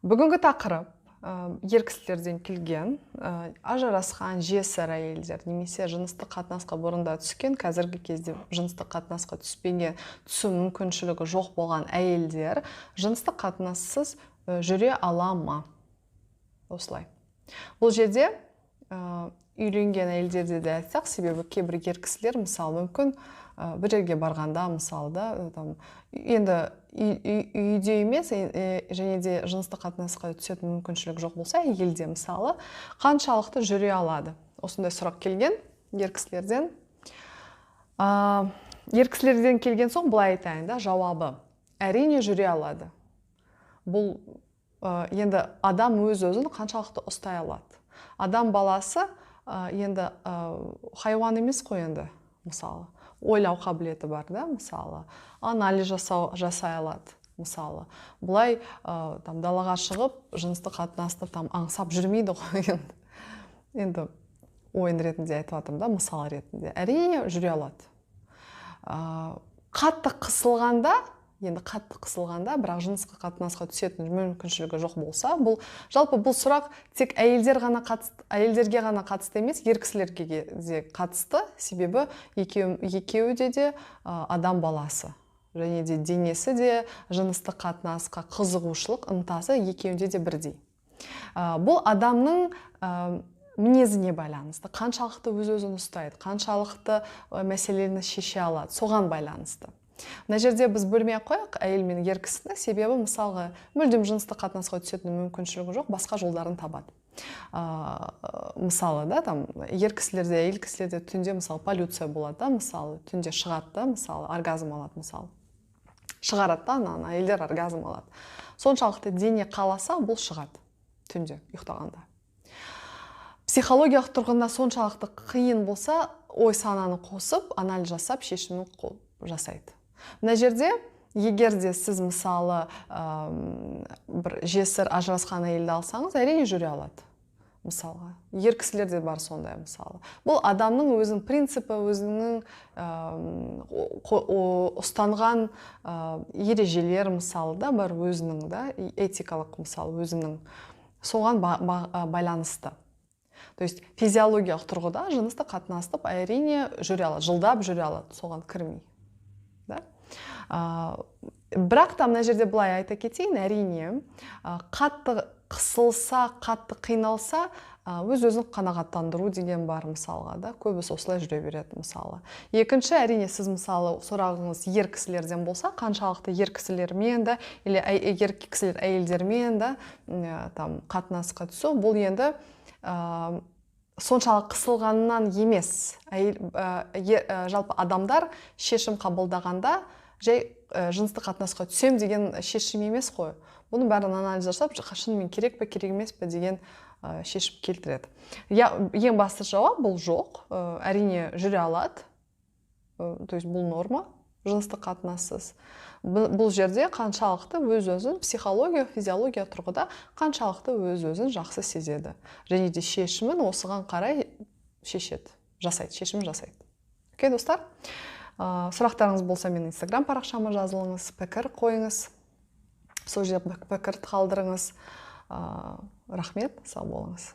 Бүгінгі тақырып ер кісілерден келген, ажырасқан жесір әйелдер немесе жыныстық қатынасқа бұрында түскен, қазіргі кезде жыныстық қатынасқа түсу мүмкіншілігі жоқ болған әйелдер жыныстық қатынассыз жүре ала ма? Осылай. Бұл жерде үйленген әйелдерде де айтсақ, себебі кейбір ер кісілер мысалы мүмкін бір жерге барғанда мысалы да енді үйде емес және де жыныстық қатынасқа түсетін мүмкіншілік жоқ болса, әйелде мысалы қаншалықты жүре алады? Осындай сұрақ келген ер кісілерден. Ер кісілерден келген соң былай айтайын да, жауабы әрине жүре алады. Бұл енді адам өз-өзін қаншалықты ұстай алады. Адам баласы енді хайуан емес қой енді, мысалы. Ойлау қабілеті бар да, мысалы. Анализ жасай алады, мысалы. Бұлай далаға шығып, жыныстық қатынасты аңсап жүрмейді ғой енді. Енді ойын ретінде айтып жатырмын да, мысал ретінде. Әрине жүре алады. Қатты қысылғанда, бірақ жыныстық қатынасқа түсетін мүмкіншілігі жоқ болса, жалпы бұл сұрақ тек әйелдерге ғана қатысты емес, ер кісілерге де қатысты, себебі екеуі де адам баласы. Және де денесі де жыныстық қатынасқа қызығушылық, ынтасы екеуінде де бірдей. Бұл адамның мінезіне байланысты, қаншалықты өз-өзін ұстайды, қаншалықты мәселені шеше алады, соған байланысты. Мына жерде біз бөлмей қояйық әйел мен ер кісіні, себебі мысалға мүлдем жыныстық қатынасқа түсетін мүмкіншілігі жоқ, басқа жолдарын табады. Мысалы да, ер кісілерде, әйел кісілерде түнде мысалы полюция болады да, мысалы түнде шығады да, мысалы оргазм алады, мысалы шығарады да, әйелдер оргазм алады. Соншалықты дене қаласа, бұл шығады түнде ұйықтағанда. Психологиялық тұрғында соншалықты қиын болса, ой сананы қосып, анализ жасап, шешімін жасайды. Мына жерде, егер де сіз мысалы бір жесір ажырасқан әйелді алсаңыз, әрине жүре алады. Мысалға, ер кісілерде бар сондай мысалы. Бұл адамның өзінің принципі, өзінің ұстанған ережелер мысалы да бар, өзінің да этикалық мысалы өзінің соған байланысты. То есть физиологиялық тұрғыда жыныстық қатынасты әрине жүре алады, жылдап жүре алады, соған кірмей. Бірақ мына жерде былай айта кетейін, әрине қатты қысылса, қатты қиналса, өз-өзін қанағаттандыру деген бар мысалға да, көбісі осылай жүре береді мысалы. Екінші, әрине сіз мысалы сұрағыңыз ер кісілерден болса, қаншалықты ер кісілермен да, или ер кісілер әйелдермен да қатынасқа түсу, бұл енді соншалық қысылғаннан емес. Жалпы адамдар шешім қабылдағанда жай жыныстық қатынасқа түсем деген шешім емес қой. Бұның бәрін анализ жасап, шынымен керек пе, керек емес пе деген шешім келтіреді. Ең басты жауап бұл жоқ. Әрине жүре алады. То есть бұл норма, жыныстық қатынассыз. Бұл жерде қаншалықты өз-өзін психология, физиология тұрғыда қаншалықты өз-өзін жақсы сезеді. Және де шешімін осыған қарай шешімін жасайды. Окей, достар? Сұрақтарыңыз болса, мен Instagram парақшама жазылыңыз, пікір қойыңыз, сол жерде пікір қалдырыңыз. Рахмет, сау болыңыз.